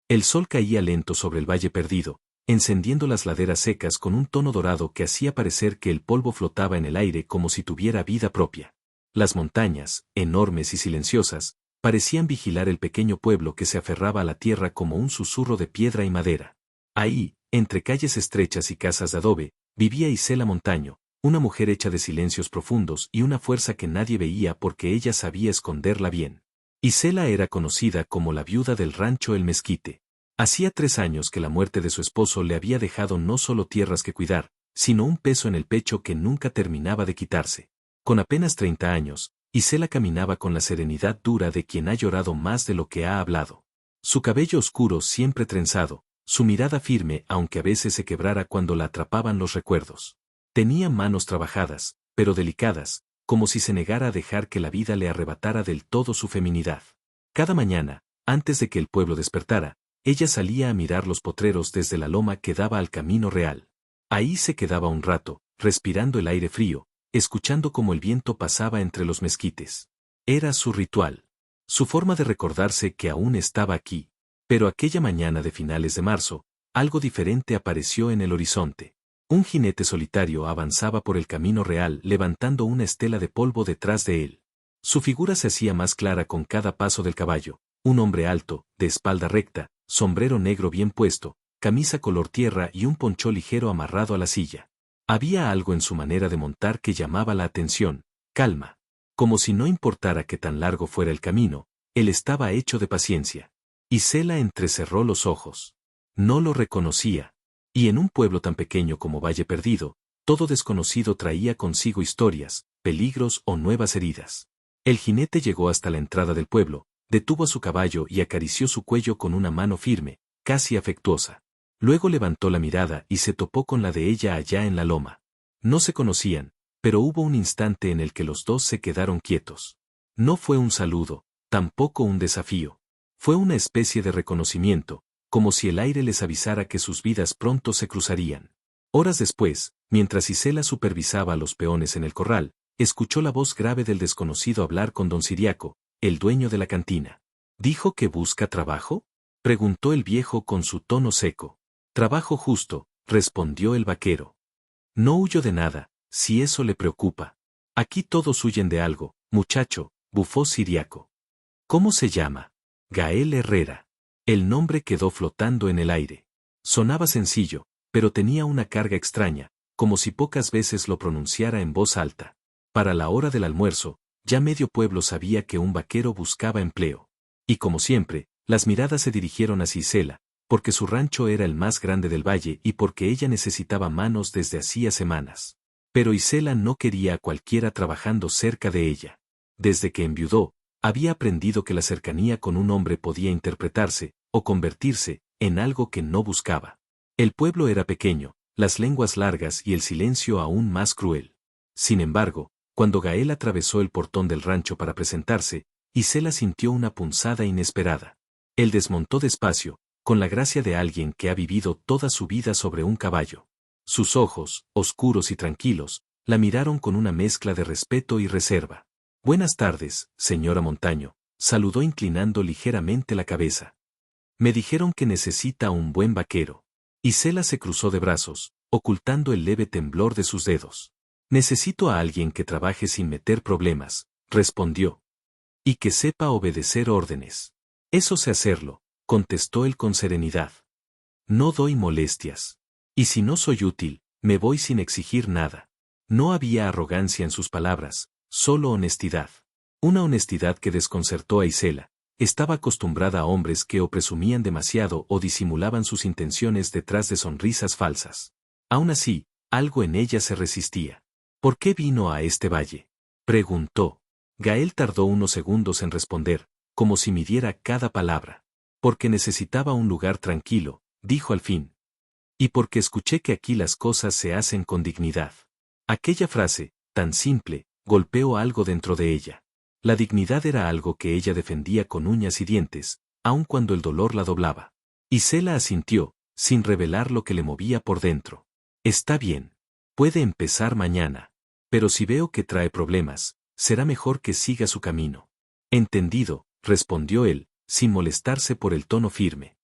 El sol caía lento sobre el valle perdido, encendiendo las laderas secas con un tono dorado que hacía parecer que el polvo flotaba en el aire como si tuviera vida propia. Las montañas, enormes y silenciosas, parecían vigilar el pequeño pueblo que se aferraba a la tierra como un susurro de piedra y madera. Ahí, entre calles estrechas y casas de adobe, vivía Isela Montaño, una mujer hecha de silencios profundos y una fuerza que nadie veía porque ella sabía esconderla bien. Isela era conocida como la viuda del rancho El Mezquite. Hacía 3 años que la muerte de su esposo le había dejado no solo tierras que cuidar, sino un peso en el pecho que nunca terminaba de quitarse. Con apenas 30 años, Isela caminaba con la serenidad dura de quien ha llorado más de lo que ha hablado. Su cabello oscuro siempre trenzado, su mirada firme aunque a veces se quebrara cuando la atrapaban los recuerdos. Tenía manos trabajadas, pero delicadas, como si se negara a dejar que la vida le arrebatara del todo su feminidad. Cada mañana, antes de que el pueblo despertara, ella salía a mirar los potreros desde la loma que daba al camino real. Ahí se quedaba un rato, respirando el aire frío, escuchando cómo el viento pasaba entre los mezquites. Era su ritual. Su forma de recordarse que aún estaba aquí. Pero aquella mañana de finales de marzo, algo diferente apareció en el horizonte. Un jinete solitario avanzaba por el camino real levantando una estela de polvo detrás de él. Su figura se hacía más clara con cada paso del caballo, un hombre alto, de espalda recta, sombrero negro bien puesto, camisa color tierra y un poncho ligero amarrado a la silla. Había algo en su manera de montar que llamaba la atención, calma. Como si no importara que tan largo fuera el camino, él estaba hecho de paciencia. Isela entrecerró los ojos. No lo reconocía. Y en un pueblo tan pequeño como Valle Perdido, todo desconocido traía consigo historias, peligros o nuevas heridas. El jinete llegó hasta la entrada del pueblo, detuvo a su caballo y acarició su cuello con una mano firme, casi afectuosa. Luego levantó la mirada y se topó con la de ella allá en la loma. No se conocían, pero hubo un instante en el que los dos se quedaron quietos. No fue un saludo, tampoco un desafío. Fue una especie de reconocimiento, como si el aire les avisara que sus vidas pronto se cruzarían. Horas después, mientras Isela supervisaba a los peones en el corral, escuchó la voz grave del desconocido hablar con don Ciriaco, el dueño de la cantina. ¿Dijo que busca trabajo?, preguntó el viejo con su tono seco. Trabajo justo, respondió el vaquero. No huyo de nada, si eso le preocupa. Aquí todos huyen de algo, muchacho, bufó Ciriaco. ¿Cómo se llama? Gael Herrera. El nombre quedó flotando en el aire. Sonaba sencillo, pero tenía una carga extraña, como si pocas veces lo pronunciara en voz alta. Para la hora del almuerzo, ya medio pueblo sabía que un vaquero buscaba empleo. Y como siempre, las miradas se dirigieron hacia Isela, porque su rancho era el más grande del valle y porque ella necesitaba manos desde hacía semanas. Pero Isela no quería a cualquiera trabajando cerca de ella. Desde que enviudó, había aprendido que la cercanía con un hombre podía interpretarse, o convertirse, en algo que no buscaba. El pueblo era pequeño, las lenguas largas y el silencio aún más cruel. Sin embargo, cuando Gael atravesó el portón del rancho para presentarse, Isela sintió una punzada inesperada. Él desmontó despacio, con la gracia de alguien que ha vivido toda su vida sobre un caballo. Sus ojos, oscuros y tranquilos, la miraron con una mezcla de respeto y reserva. Buenas tardes, señora Montaño, saludó inclinando ligeramente la cabeza. Me dijeron que necesita un buen vaquero. Isela se cruzó de brazos, ocultando el leve temblor de sus dedos. Necesito a alguien que trabaje sin meter problemas, respondió. Y que sepa obedecer órdenes. Eso sé hacerlo, contestó él con serenidad. No doy molestias. Y si no soy útil, me voy sin exigir nada. No había arrogancia en sus palabras, solo honestidad. Una honestidad que desconcertó a Isela. Estaba acostumbrada a hombres que o presumían demasiado o disimulaban sus intenciones detrás de sonrisas falsas. Aún así, algo en ella se resistía. ¿Por qué vino a este valle?, preguntó. Gael tardó unos segundos en responder, como si midiera cada palabra. Porque necesitaba un lugar tranquilo, dijo al fin. Y porque escuché que aquí las cosas se hacen con dignidad. Aquella frase, tan simple, golpeó algo dentro de ella. La dignidad era algo que ella defendía con uñas y dientes, aun cuando el dolor la doblaba. Isela asintió, sin revelar lo que le movía por dentro. Está bien. Puede empezar mañana. Pero si veo que trae problemas, será mejor que siga su camino. Entendido, respondió él, sin molestarse por el tono firme.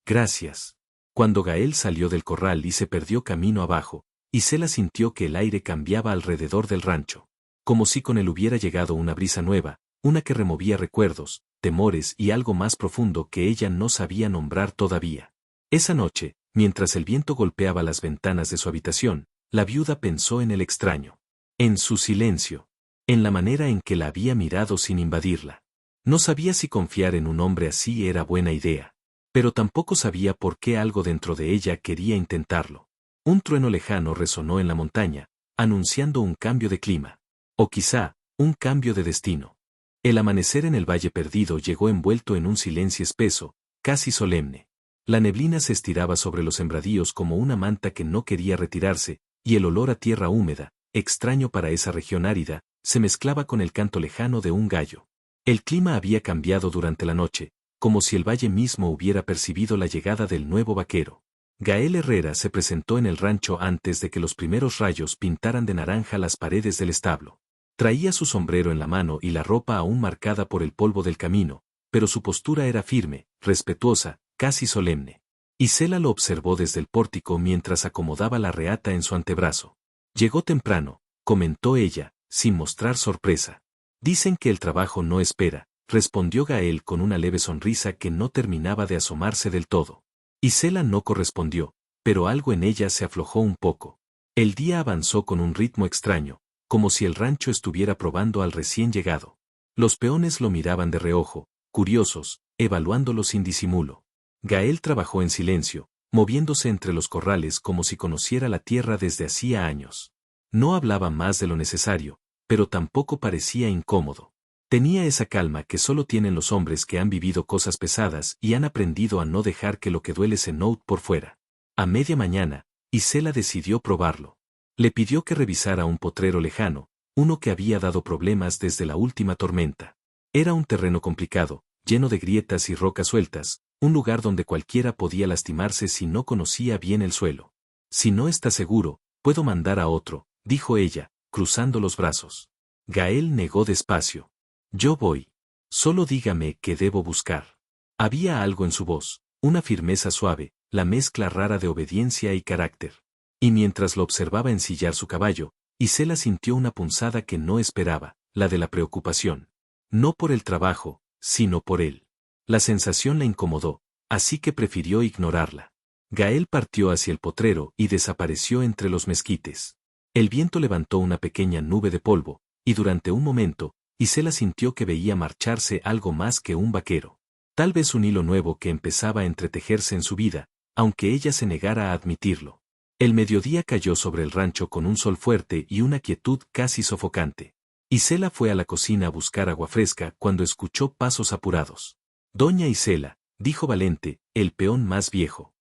Gracias. Cuando Gael salió del corral y se perdió camino abajo, Isela sintió que el aire cambiaba alrededor del rancho. Como si con él hubiera llegado una brisa nueva, una que removía recuerdos, temores y algo más profundo que ella no sabía nombrar todavía. Esa noche, mientras el viento golpeaba las ventanas de su habitación, la viuda pensó en el extraño. En su silencio. En la manera en que la había mirado sin invadirla. No sabía si confiar en un hombre así era buena idea. Pero tampoco sabía por qué algo dentro de ella quería intentarlo. Un trueno lejano resonó en la montaña, anunciando un cambio de clima. O quizá, un cambio de destino. El amanecer en el Valle Perdido llegó envuelto en un silencio espeso, casi solemne. La neblina se estiraba sobre los sembradíos como una manta que no quería retirarse, y el olor a tierra húmeda, extraño para esa región árida, se mezclaba con el canto lejano de un gallo. El clima había cambiado durante la noche, como si el valle mismo hubiera percibido la llegada del nuevo vaquero. Gael Herrera se presentó en el rancho antes de que los primeros rayos pintaran de naranja las paredes del establo. Traía su sombrero en la mano y la ropa aún marcada por el polvo del camino, pero su postura era firme, respetuosa, casi solemne. Isela lo observó desde el pórtico mientras acomodaba la reata en su antebrazo. Llegó temprano, comentó ella, sin mostrar sorpresa. Dicen que el trabajo no espera, respondió Gael con una leve sonrisa que no terminaba de asomarse del todo. Isela no correspondió, pero algo en ella se aflojó un poco. El día avanzó con un ritmo extraño, como si el rancho estuviera probando al recién llegado. Los peones lo miraban de reojo, curiosos, evaluándolo sin disimulo. Gael trabajó en silencio, moviéndose entre los corrales como si conociera la tierra desde hacía años. No hablaba más de lo necesario, pero tampoco parecía incómodo. Tenía esa calma que solo tienen los hombres que han vivido cosas pesadas y han aprendido a no dejar que lo que duele se note por fuera. A media mañana, Isela decidió probarlo. Le pidió que revisara un potrero lejano, uno que había dado problemas desde la última tormenta. Era un terreno complicado, lleno de grietas y rocas sueltas, un lugar donde cualquiera podía lastimarse si no conocía bien el suelo. Si no está seguro, puedo mandar a otro, dijo ella, cruzando los brazos. Gael negó despacio. Yo voy. Solo dígame qué debo buscar. Había algo en su voz, una firmeza suave, la mezcla rara de obediencia y carácter. Y mientras lo observaba ensillar su caballo, Isela sintió una punzada que no esperaba, la de la preocupación. No por el trabajo, sino por él. La sensación la incomodó, así que prefirió ignorarla. Gael partió hacia el potrero y desapareció entre los mezquites. El viento levantó una pequeña nube de polvo, y durante un momento, Isela sintió que veía marcharse algo más que un vaquero. Tal vez un hilo nuevo que empezaba a entretejerse en su vida, aunque ella se negara a admitirlo. El mediodía cayó sobre el rancho con un sol fuerte y una quietud casi sofocante. Isela fue a la cocina a buscar agua fresca cuando escuchó pasos apurados. Doña Isela, dijo Valente, el peón más viejo.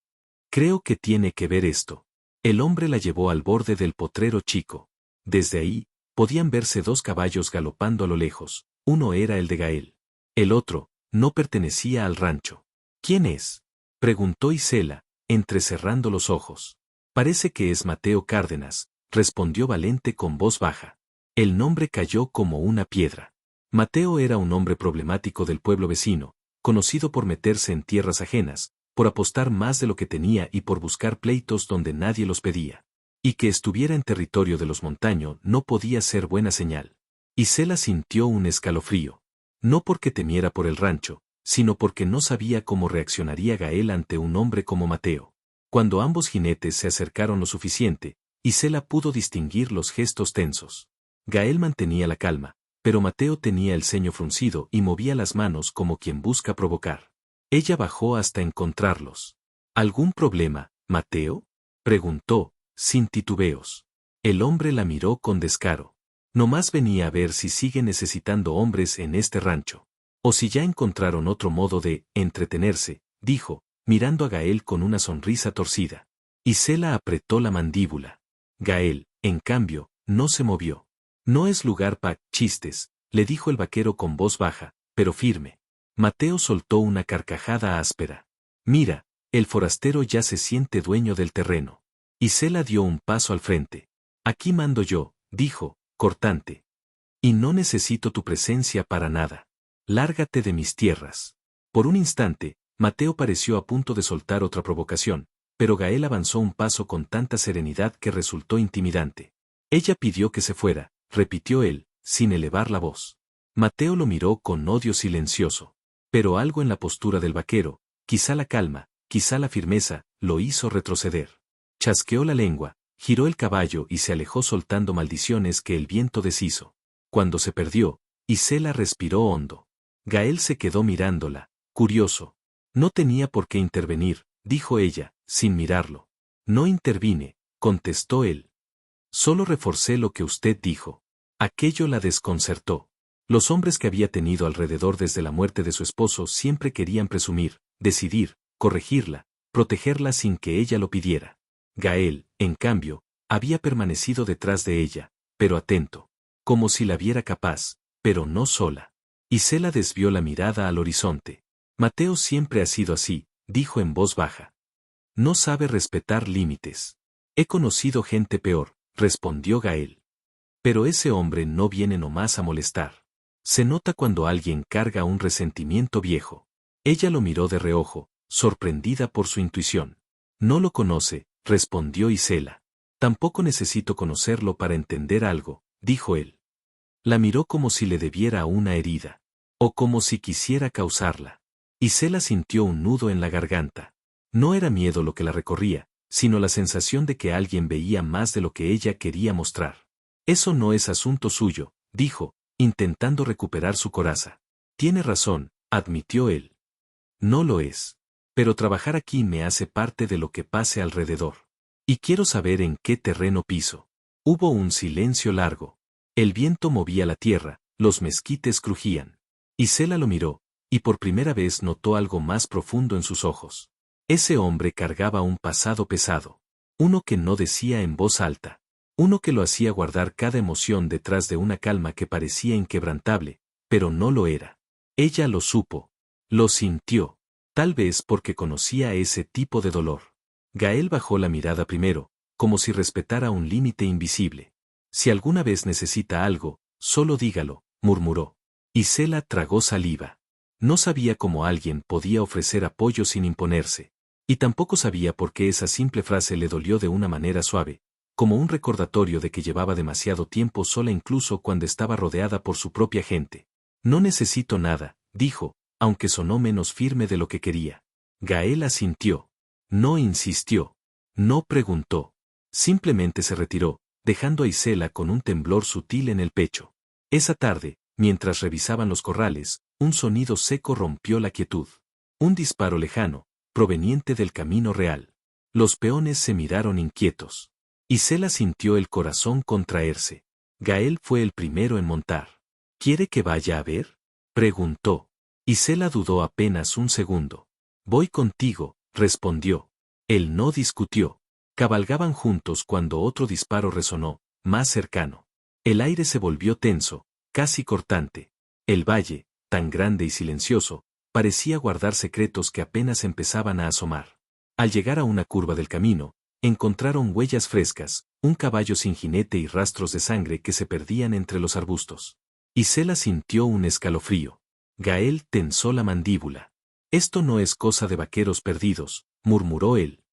Creo que tiene que ver esto. El hombre la llevó al borde del potrero chico. Desde ahí, podían verse dos caballos galopando a lo lejos, uno era el de Gael. El otro, no pertenecía al rancho. ¿Quién es? Preguntó Isela, entrecerrando los ojos. Parece que es Mateo Cárdenas, respondió Valente con voz baja. El nombre cayó como una piedra. Mateo era un hombre problemático del pueblo vecino, conocido por meterse en tierras ajenas, por apostar más de lo que tenía y por buscar pleitos donde nadie los pedía. Y que estuviera en territorio de los Montaño no podía ser buena señal. Isela sintió un escalofrío. No porque temiera por el rancho, sino porque no sabía cómo reaccionaría Gael ante un hombre como Mateo. Cuando ambos jinetes se acercaron lo suficiente, Isela pudo distinguir los gestos tensos. Gael mantenía la calma, pero Mateo tenía el ceño fruncido y movía las manos como quien busca provocar. Ella bajó hasta encontrarlos. ¿Algún problema, Mateo? Preguntó, sin titubeos. El hombre la miró con descaro. Nomás venía a ver si sigue necesitando hombres en este rancho. O si ya encontraron otro modo de entretenerse, dijo, mirando a Gael con una sonrisa torcida. Isela apretó la mandíbula. Gael, en cambio, no se movió. No es lugar para chistes, le dijo el vaquero con voz baja, pero firme. Mateo soltó una carcajada áspera. Mira, el forastero ya se siente dueño del terreno. Isela dio un paso al frente. Aquí mando yo, dijo, cortante. Y no necesito tu presencia para nada. Lárgate de mis tierras. Por un instante, Mateo pareció a punto de soltar otra provocación, pero Gael avanzó un paso con tanta serenidad que resultó intimidante. Ella pidió que se fuera, repitió él, sin elevar la voz. Mateo lo miró con odio silencioso. Pero algo en la postura del vaquero, quizá la calma, quizá la firmeza, lo hizo retroceder. Chasqueó la lengua, giró el caballo y se alejó soltando maldiciones que el viento deshizo. Cuando se perdió, Isela respiró hondo. Gael se quedó mirándola, curioso. No tenía por qué intervenir, dijo ella, sin mirarlo. No intervine, contestó él. Solo reforcé lo que usted dijo. Aquello la desconcertó. Los hombres que había tenido alrededor desde la muerte de su esposo siempre querían presumir, decidir, corregirla, protegerla sin que ella lo pidiera. Gael, en cambio, había permanecido detrás de ella, pero atento, como si la viera capaz, pero no sola. Isela desvió la mirada al horizonte. Mateo siempre ha sido así, dijo en voz baja. No sabe respetar límites. He conocido gente peor, respondió Gael. Pero ese hombre no viene nomás a molestar. Se nota cuando alguien carga un resentimiento viejo. Ella lo miró de reojo, sorprendida por su intuición. No lo conoce, respondió Isela. Tampoco necesito conocerlo para entender algo, dijo él. La miró como si le debiera una herida. O como si quisiera causarla. Isela sintió un nudo en la garganta. No era miedo lo que la recorría, sino la sensación de que alguien veía más de lo que ella quería mostrar. Eso no es asunto suyo, dijo, intentando recuperar su coraza. Tiene razón, admitió él. No lo es. Pero trabajar aquí me hace parte de lo que pase alrededor. Y quiero saber en qué terreno piso. Hubo un silencio largo. El viento movía la tierra, los mezquites crujían. Isela lo miró, y por primera vez notó algo más profundo en sus ojos. Ese hombre cargaba un pasado pesado. Uno que no decía en voz alta. Uno que lo hacía guardar cada emoción detrás de una calma que parecía inquebrantable, pero no lo era. Ella lo supo. Lo sintió. Tal vez porque conocía ese tipo de dolor. Gael bajó la mirada primero, como si respetara un límite invisible. Si alguna vez necesita algo, solo dígalo, murmuró. Isela tragó saliva. No sabía cómo alguien podía ofrecer apoyo sin imponerse. Y tampoco sabía por qué esa simple frase le dolió de una manera suave, como un recordatorio de que llevaba demasiado tiempo sola incluso cuando estaba rodeada por su propia gente. No necesito nada, dijo, aunque sonó menos firme de lo que quería. Gael asintió. No insistió. No preguntó. Simplemente se retiró, dejando a Isela con un temblor sutil en el pecho. Esa tarde, mientras revisaban los corrales, un sonido seco rompió la quietud. Un disparo lejano, proveniente del camino real. Los peones se miraron inquietos. Isela sintió el corazón contraerse. Gael fue el primero en montar. ¿Quiere que vaya a ver? Preguntó. Isela dudó apenas un segundo. Voy contigo, respondió. Él no discutió. Cabalgaban juntos cuando otro disparo resonó, más cercano. El aire se volvió tenso, casi cortante. El valle, tan grande y silencioso, parecía guardar secretos que apenas empezaban a asomar. Al llegar a una curva del camino, encontraron huellas frescas, un caballo sin jinete y rastros de sangre que se perdían entre los arbustos. Isela sintió un escalofrío. Gael tensó la mandíbula. Esto no es cosa de vaqueros perdidos, murmuró él.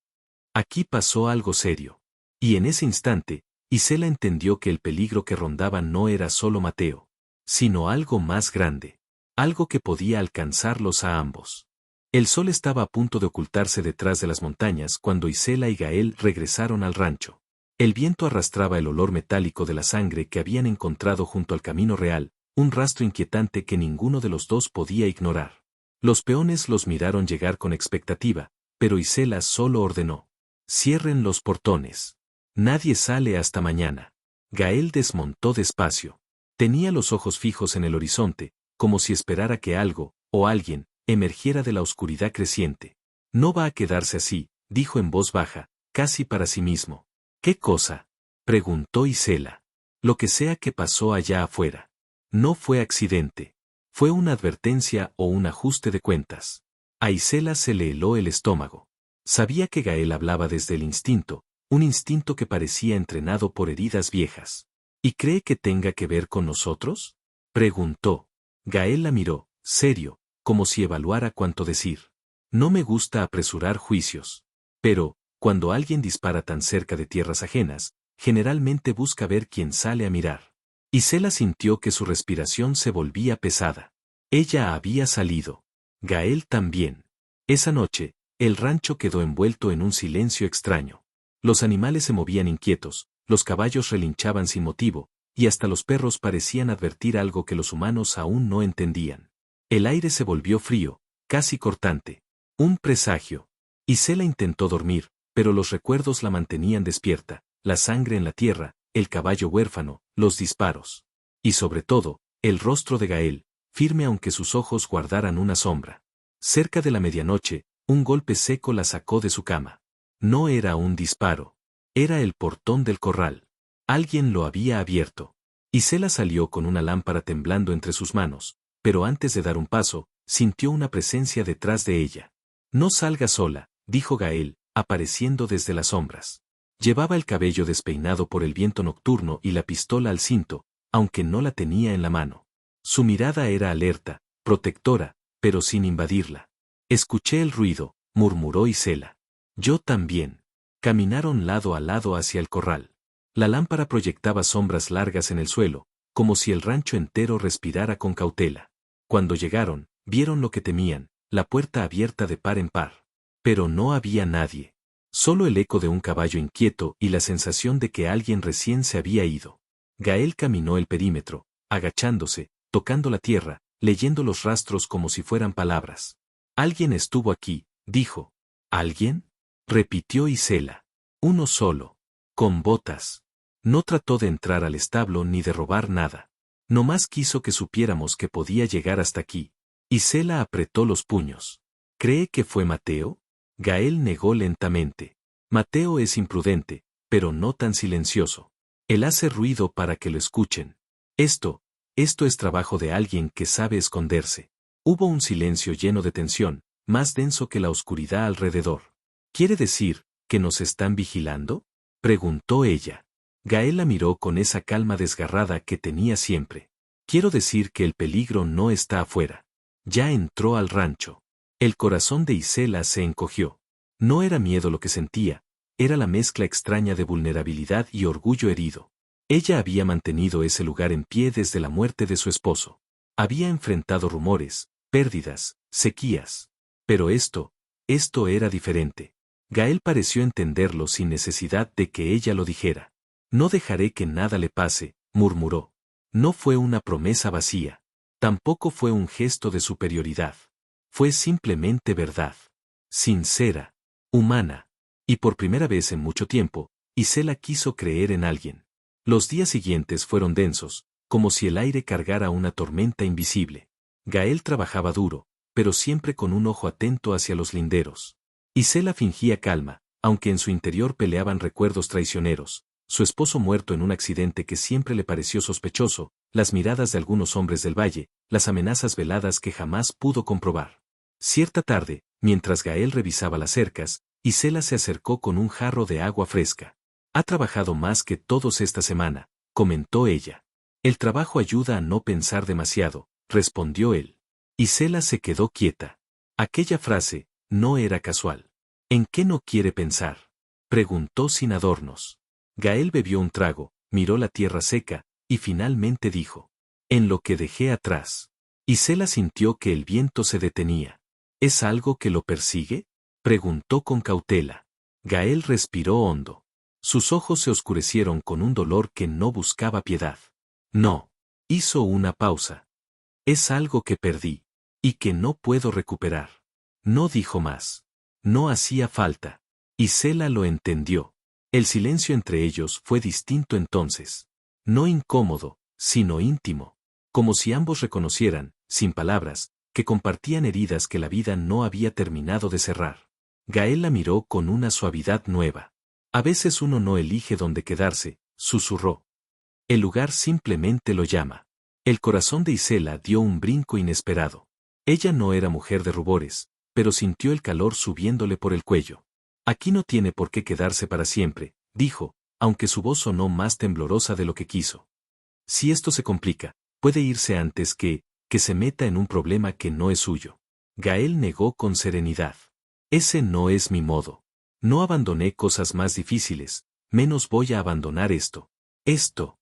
Aquí pasó algo serio. Y en ese instante, Isela entendió que el peligro que rondaba no era solo Mateo, sino algo más grande. Algo que podía alcanzarlos a ambos. El sol estaba a punto de ocultarse detrás de las montañas cuando Isela y Gael regresaron al rancho. El viento arrastraba el olor metálico de la sangre que habían encontrado junto al camino real, un rastro inquietante que ninguno de los dos podía ignorar. Los peones los miraron llegar con expectativa, pero Isela solo ordenó: cierren los portones. Nadie sale hasta mañana. Gael desmontó despacio. Tenía los ojos fijos en el horizonte, como si esperara que algo, o alguien, emergiera de la oscuridad creciente. No va a quedarse así, dijo en voz baja, casi para sí mismo. ¿Qué cosa? Preguntó Isela. Lo que sea que pasó allá afuera. No fue accidente. Fue una advertencia o un ajuste de cuentas. A Isela se le heló el estómago. Sabía que Gael hablaba desde el instinto, un instinto que parecía entrenado por heridas viejas. ¿Y cree que tenga que ver con nosotros? Preguntó. Gael la miró, serio, como si evaluara cuánto decir. No me gusta apresurar juicios. Pero, cuando alguien dispara tan cerca de tierras ajenas, generalmente busca ver quién sale a mirar. Isela sintió que su respiración se volvía pesada. Ella había salido. Gael también. Esa noche, el rancho quedó envuelto en un silencio extraño. Los animales se movían inquietos, los caballos relinchaban sin motivo, y hasta los perros parecían advertir algo que los humanos aún no entendían. El aire se volvió frío, casi cortante. Un presagio. Isela intentó dormir, pero los recuerdos la mantenían despierta, la sangre en la tierra, el caballo huérfano, los disparos. Y sobre todo, el rostro de Gael, firme aunque sus ojos guardaran una sombra. Cerca de la medianoche, un golpe seco la sacó de su cama. No era un disparo. Era el portón del corral. Alguien lo había abierto. Isela salió con una lámpara temblando entre sus manos, pero antes de dar un paso, sintió una presencia detrás de ella. No salga sola, dijo Gael, apareciendo desde las sombras. Llevaba el cabello despeinado por el viento nocturno y la pistola al cinto, aunque no la tenía en la mano. Su mirada era alerta, protectora, pero sin invadirla. Escuché el ruido, murmuró Isela. Yo también. Caminaron lado a lado hacia el corral. La lámpara proyectaba sombras largas en el suelo, como si el rancho entero respirara con cautela. Cuando llegaron, vieron lo que temían, la puerta abierta de par en par. Pero no había nadie. Solo el eco de un caballo inquieto y la sensación de que alguien recién se había ido. Gael caminó el perímetro, agachándose, tocando la tierra, leyendo los rastros como si fueran palabras. Alguien estuvo aquí, dijo. ¿Alguien? Repitió Isela. Uno solo. Con botas. No trató de entrar al establo ni de robar nada. Nomás quiso que supiéramos que podía llegar hasta aquí. Isela apretó los puños. ¿Cree que fue Mateo? Gael negó lentamente. Mateo es imprudente, pero no tan silencioso. Él hace ruido para que lo escuchen. Esto es trabajo de alguien que sabe esconderse. Hubo un silencio lleno de tensión, más denso que la oscuridad alrededor. ¿Quiere decir que nos están vigilando? Preguntó ella. Gael la miró con esa calma desgarrada que tenía siempre. Quiero decir que el peligro no está afuera. Ya entró al rancho. El corazón de Isela se encogió. No era miedo lo que sentía, era la mezcla extraña de vulnerabilidad y orgullo herido. Ella había mantenido ese lugar en pie desde la muerte de su esposo. Había enfrentado rumores, pérdidas, sequías. Pero esto era diferente. Gael pareció entenderlo sin necesidad de que ella lo dijera. No dejaré que nada le pase, murmuró. No fue una promesa vacía. Tampoco fue un gesto de superioridad. Fue simplemente verdad. Sincera. Humana. Y por primera vez en mucho tiempo, Isela quiso creer en alguien. Los días siguientes fueron densos, como si el aire cargara una tormenta invisible. Gael trabajaba duro, pero siempre con un ojo atento hacia los linderos. Isela fingía calma, aunque en su interior peleaban recuerdos traicioneros, su esposo muerto en un accidente que siempre le pareció sospechoso, las miradas de algunos hombres del valle, las amenazas veladas que jamás pudo comprobar. Cierta tarde, mientras Gael revisaba las cercas, Isela se acercó con un jarro de agua fresca. Ha trabajado más que todos esta semana, comentó ella. El trabajo ayuda a no pensar demasiado, respondió él. Isela se quedó quieta. Aquella frase no era casual. ¿En qué no quiere pensar? Preguntó sin adornos. Gael bebió un trago, miró la tierra seca, y finalmente dijo. En lo que dejé atrás. Isela sintió que el viento se detenía. ¿Es algo que lo persigue? Preguntó con cautela. Gael respiró hondo. Sus ojos se oscurecieron con un dolor que no buscaba piedad. No. Hizo una pausa. Es algo que perdí. Y que no puedo recuperar. No dijo más. No hacía falta. Isela lo entendió. El silencio entre ellos fue distinto entonces. No incómodo, sino íntimo. Como si ambos reconocieran, sin palabras, que compartían heridas que la vida no había terminado de cerrar. Gael la miró con una suavidad nueva. A veces uno no elige dónde quedarse, susurró. El lugar simplemente lo llama. El corazón de Isela dio un brinco inesperado. Ella no era mujer de rubores, pero sintió el calor subiéndole por el cuello. Aquí no tiene por qué quedarse para siempre, dijo, aunque su voz sonó más temblorosa de lo que quiso. Si esto se complica, puede irse antes que se meta en un problema que no es suyo. Gael negó con serenidad. Ese no es mi modo. No abandoné cosas más difíciles, menos voy a abandonar esto. Esto.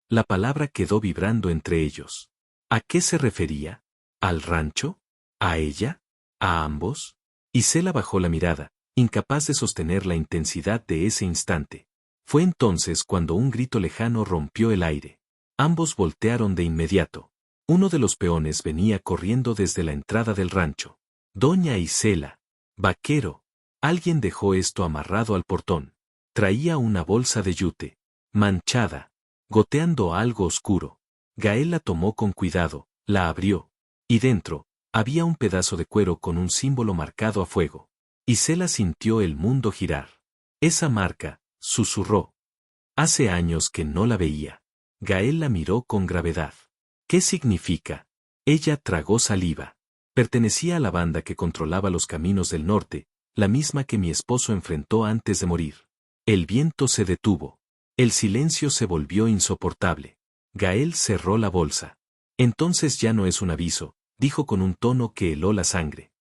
La palabra quedó vibrando entre ellos. ¿A qué se refería? ¿Al rancho? ¿A ella? ¿A ambos? Isela bajó la mirada, incapaz de sostener la intensidad de ese instante. Fue entonces cuando un grito lejano rompió el aire. Ambos voltearon de inmediato. Uno de los peones venía corriendo desde la entrada del rancho. Doña Isela. Vaquero. Alguien dejó esto amarrado al portón. Traía una bolsa de yute. Manchada. Goteando algo oscuro. Gael la tomó con cuidado, la abrió. Y dentro, había un pedazo de cuero con un símbolo marcado a fuego. Isela sintió el mundo girar. Esa marca, susurró. Hace años que no la veía. Gael la miró con gravedad. ¿Qué significa? Ella tragó saliva. Pertenecía a la banda que controlaba los caminos del norte, la misma que mi esposo enfrentó antes de morir. El viento se detuvo. El silencio se volvió insoportable. Gael cerró la bolsa. Entonces ya no es un aviso, dijo con un tono que heló la sangre.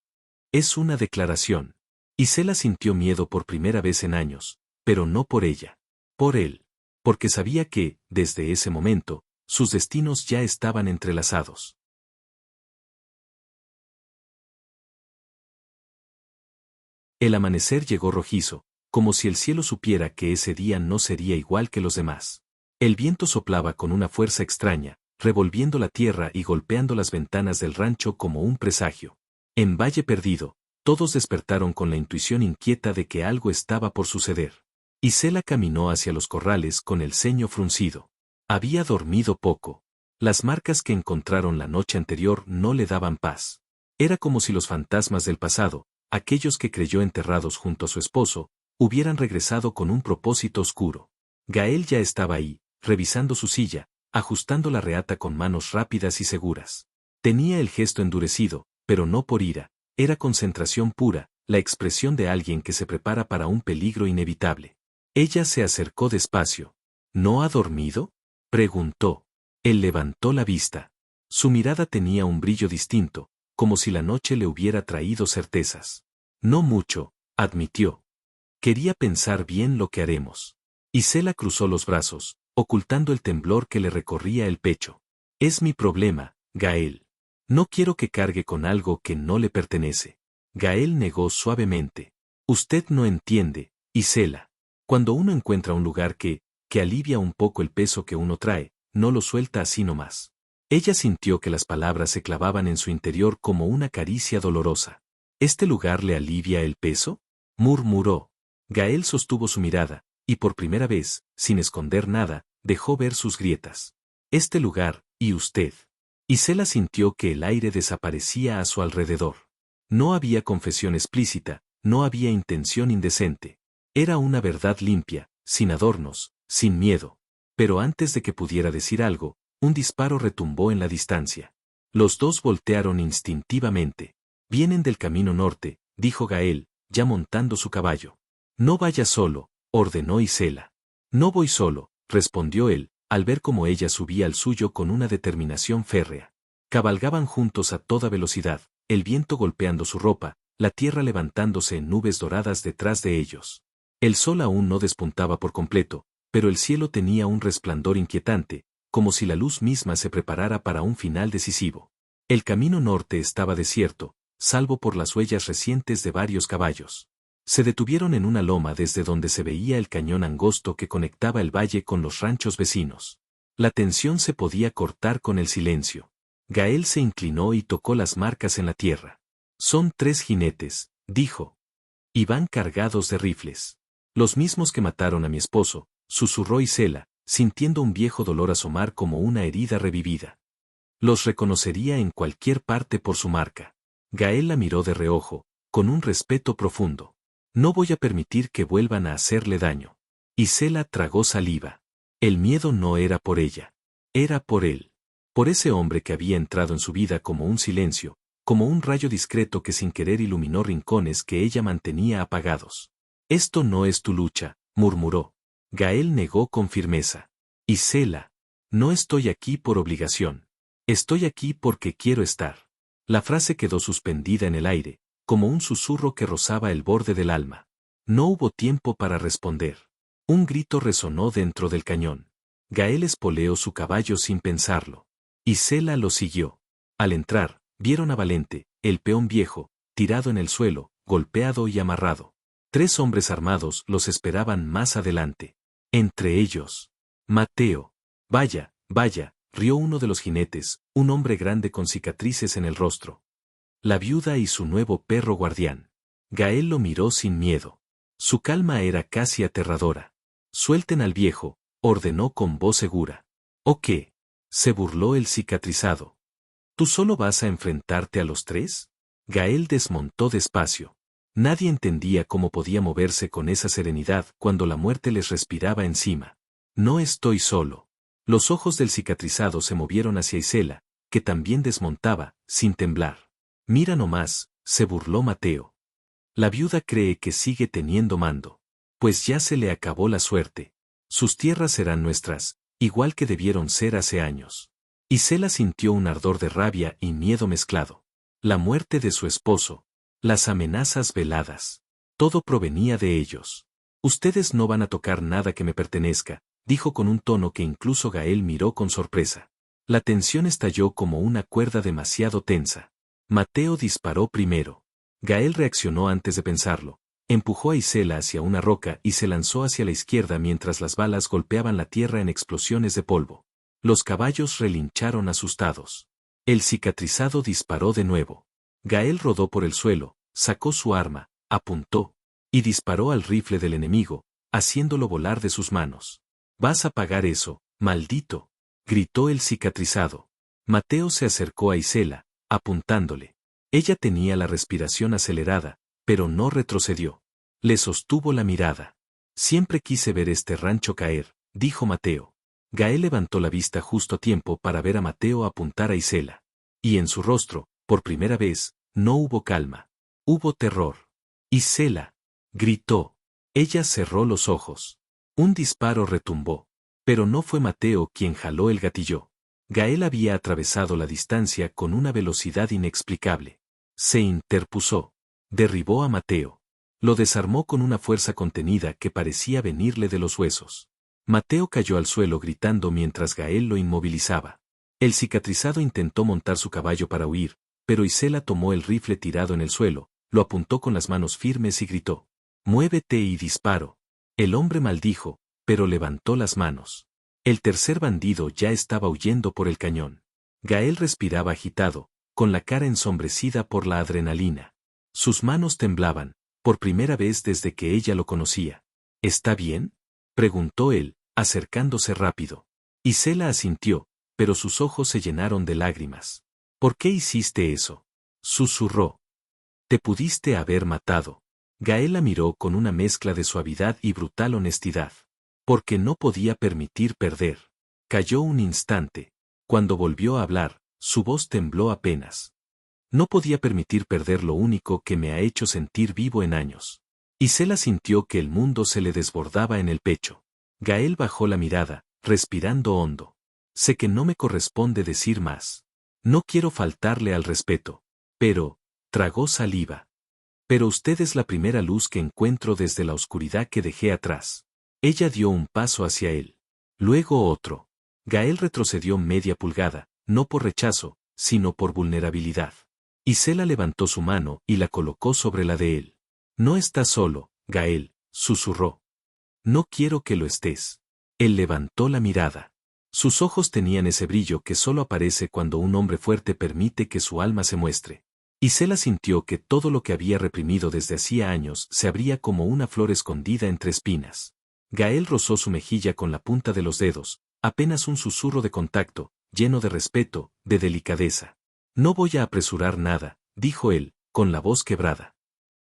Es una declaración. Isela sintió miedo por primera vez en años, pero no por ella. Por él. Porque sabía que, desde ese momento, sus destinos ya estaban entrelazados. El amanecer llegó rojizo, como si el cielo supiera que ese día no sería igual que los demás. El viento soplaba con una fuerza extraña, revolviendo la tierra y golpeando las ventanas del rancho como un presagio. En Valle Perdido, todos despertaron con la intuición inquieta de que algo estaba por suceder. Isela caminó hacia los corrales con el ceño fruncido. Había dormido poco. Las marcas que encontraron la noche anterior no le daban paz. Era como si los fantasmas del pasado, aquellos que creyó enterrados junto a su esposo, hubieran regresado con un propósito oscuro. Gael ya estaba ahí, revisando su silla, ajustando la reata con manos rápidas y seguras. Tenía el gesto endurecido, pero no por ira, era concentración pura, la expresión de alguien que se prepara para un peligro inevitable. Ella se acercó despacio. ¿No ha dormido?, preguntó. Él levantó la vista. Su mirada tenía un brillo distinto, como si la noche le hubiera traído certezas. No mucho, admitió. Quería pensar bien lo que haremos. Isela cruzó los brazos, ocultando el temblor que le recorría el pecho. Es mi problema, Gael. No quiero que cargue con algo que no le pertenece. Gael negó suavemente. Usted no entiende, Isela. Cuando uno encuentra un lugar que alivia un poco el peso que uno trae, no lo suelta así nomás. Ella sintió que las palabras se clavaban en su interior como una caricia dolorosa. ¿Este lugar le alivia el peso?, murmuró. Gael sostuvo su mirada, y por primera vez, sin esconder nada, dejó ver sus grietas. Este lugar, y usted. Isela sintió que el aire desaparecía a su alrededor. No había confesión explícita, no había intención indecente. Era una verdad limpia, sin adornos, sin miedo. Pero antes de que pudiera decir algo, un disparo retumbó en la distancia. Los dos voltearon instintivamente. Vienen del camino norte, dijo Gael, ya montando su caballo. No vaya solo, ordenó Isela. No voy solo, respondió él, al ver cómo ella subía al suyo con una determinación férrea. Cabalgaban juntos a toda velocidad, el viento golpeando su ropa, la tierra levantándose en nubes doradas detrás de ellos. El sol aún no despuntaba por completo, pero el cielo tenía un resplandor inquietante, como si la luz misma se preparara para un final decisivo. El camino norte estaba desierto, salvo por las huellas recientes de varios caballos. Se detuvieron en una loma desde donde se veía el cañón angosto que conectaba el valle con los ranchos vecinos. La tensión se podía cortar con el silencio. Gael se inclinó y tocó las marcas en la tierra. Son 3 jinetes, dijo. Y van cargados de rifles. Los mismos que mataron a mi esposo, susurró Isela, sintiendo un viejo dolor asomar como una herida revivida. Los reconocería en cualquier parte por su marca. Gael la miró de reojo, con un respeto profundo. No voy a permitir que vuelvan a hacerle daño. Isela tragó saliva. El miedo no era por ella. Era por él. Por ese hombre que había entrado en su vida como un silencio, como un rayo discreto que sin querer iluminó rincones que ella mantenía apagados. Esto no es tu lucha, murmuró. Gael negó con firmeza. Isela, no estoy aquí por obligación. Estoy aquí porque quiero estar. La frase quedó suspendida en el aire, como un susurro que rozaba el borde del alma. No hubo tiempo para responder. Un grito resonó dentro del cañón. Gael espoleó su caballo sin pensarlo. Y Sela lo siguió. Al entrar, vieron a Valente, el peón viejo, tirado en el suelo, golpeado y amarrado. 3 hombres armados los esperaban más adelante. Entre ellos, Mateo. Vaya, vaya, rió uno de los jinetes, un hombre grande con cicatrices en el rostro. La viuda y su nuevo perro guardián. Gael lo miró sin miedo. Su calma era casi aterradora. Suelten al viejo, ordenó con voz segura. ¿O qué? Se burló el cicatrizado. ¿Tú solo vas a enfrentarte a los 3? Gael desmontó despacio. Nadie entendía cómo podía moverse con esa serenidad cuando la muerte les respiraba encima. No estoy solo. Los ojos del cicatrizado se movieron hacia Isela, que también desmontaba, sin temblar. Mira nomás, se burló Mateo. La viuda cree que sigue teniendo mando. Pues ya se le acabó la suerte. Sus tierras serán nuestras, igual que debieron ser hace años. Isela sintió un ardor de rabia y miedo mezclado. La muerte de su esposo. Las amenazas veladas. Todo provenía de ellos. Ustedes no van a tocar nada que me pertenezca, dijo con un tono que incluso Gael miró con sorpresa. La tensión estalló como una cuerda demasiado tensa. Mateo disparó primero. Gael reaccionó antes de pensarlo. Empujó a Isela hacia una roca y se lanzó hacia la izquierda mientras las balas golpeaban la tierra en explosiones de polvo. Los caballos relincharon asustados. El cicatrizado disparó de nuevo. Gael rodó por el suelo, sacó su arma, apuntó, y disparó al rifle del enemigo, haciéndolo volar de sus manos. «Vas a pagar eso, maldito», gritó el cicatrizado. Mateo se acercó a Isela, apuntándole. Ella tenía la respiración acelerada, pero no retrocedió. Le sostuvo la mirada. «Siempre quise ver este rancho caer», dijo Mateo. Gael levantó la vista justo a tiempo para ver a Mateo apuntar a Isela. Y en su rostro, por primera vez, no hubo calma. Hubo terror. «Isela», gritó. Ella cerró los ojos. Un disparo retumbó. Pero no fue Mateo quien jaló el gatillo. Gael había atravesado la distancia con una velocidad inexplicable. Se interpuso. Derribó a Mateo. Lo desarmó con una fuerza contenida que parecía venirle de los huesos. Mateo cayó al suelo gritando mientras Gael lo inmovilizaba. El cicatrizado intentó montar su caballo para huir, pero Isela tomó el rifle tirado en el suelo, lo apuntó con las manos firmes y gritó. «Muévete y disparo». El hombre maldijo, pero levantó las manos. El tercer bandido ya estaba huyendo por el cañón. Gael respiraba agitado, con la cara ensombrecida por la adrenalina. Sus manos temblaban, por primera vez desde que ella lo conocía. «¿Está bien?», preguntó él, acercándose rápido. Isela asintió, pero sus ojos se llenaron de lágrimas. «¿Por qué hiciste eso?», susurró. «Te pudiste haber matado». Gael la miró con una mezcla de suavidad y brutal honestidad. Porque no podía permitir perder. Calló un instante. Cuando volvió a hablar, su voz tembló apenas. «No podía permitir perder lo único que me ha hecho sentir vivo en años». Isela sintió que el mundo se le desbordaba en el pecho. Gael bajó la mirada, respirando hondo. «Sé que no me corresponde decir más. No quiero faltarle al respeto. Pero», tragó saliva. «Pero usted es la primera luz que encuentro desde la oscuridad que dejé atrás». Ella dio un paso hacia él. Luego otro. Gael retrocedió media pulgada, no por rechazo, sino por vulnerabilidad. Isela levantó su mano y la colocó sobre la de él. «No estás solo, Gael», susurró. «No quiero que lo estés». Él levantó la mirada. Sus ojos tenían ese brillo que solo aparece cuando un hombre fuerte permite que su alma se muestre. Isela sintió que todo lo que había reprimido desde hacía años se abría como una flor escondida entre espinas. Gael rozó su mejilla con la punta de los dedos, apenas un susurro de contacto, lleno de respeto, de delicadeza. «No voy a apresurar nada», dijo él, con la voz quebrada.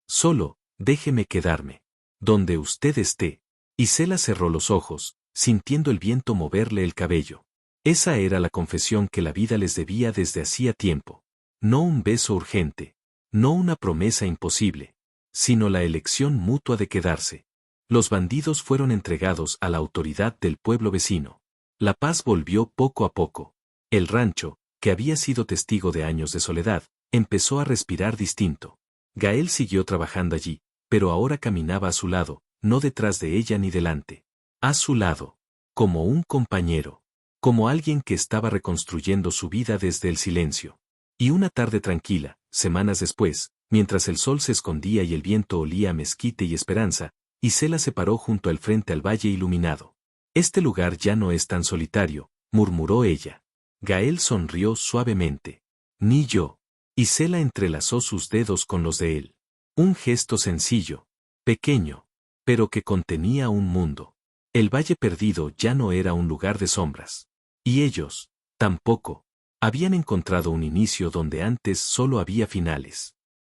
«Solo, déjeme quedarme. Donde usted esté». Isela cerró los ojos, sintiendo el viento moverle el cabello. Esa era la confesión que la vida les debía desde hacía tiempo. No un beso urgente, no una promesa imposible, sino la elección mutua de quedarse. Los bandidos fueron entregados a la autoridad del pueblo vecino. La paz volvió poco a poco. El rancho, que había sido testigo de años de soledad, Empezó a respirar distinto. Gael siguió trabajando allí, pero ahora caminaba a su lado, no detrás de ella ni delante. A su lado. Como un compañero. Como alguien que estaba reconstruyendo su vida desde el silencio. Y una tarde tranquila, semanas después, mientras el sol se escondía y el viento olía a mezquite y esperanza, Isela se paró junto al frente al valle iluminado. Este lugar ya no es tan solitario, murmuró ella. Gael sonrió suavemente. Ni yo. Isela entrelazó sus dedos con los de él. Un gesto sencillo, pequeño, pero que contenía un mundo. El valle perdido ya no era un lugar de sombras. Y ellos, tampoco, habían encontrado un inicio donde antes solo había finales.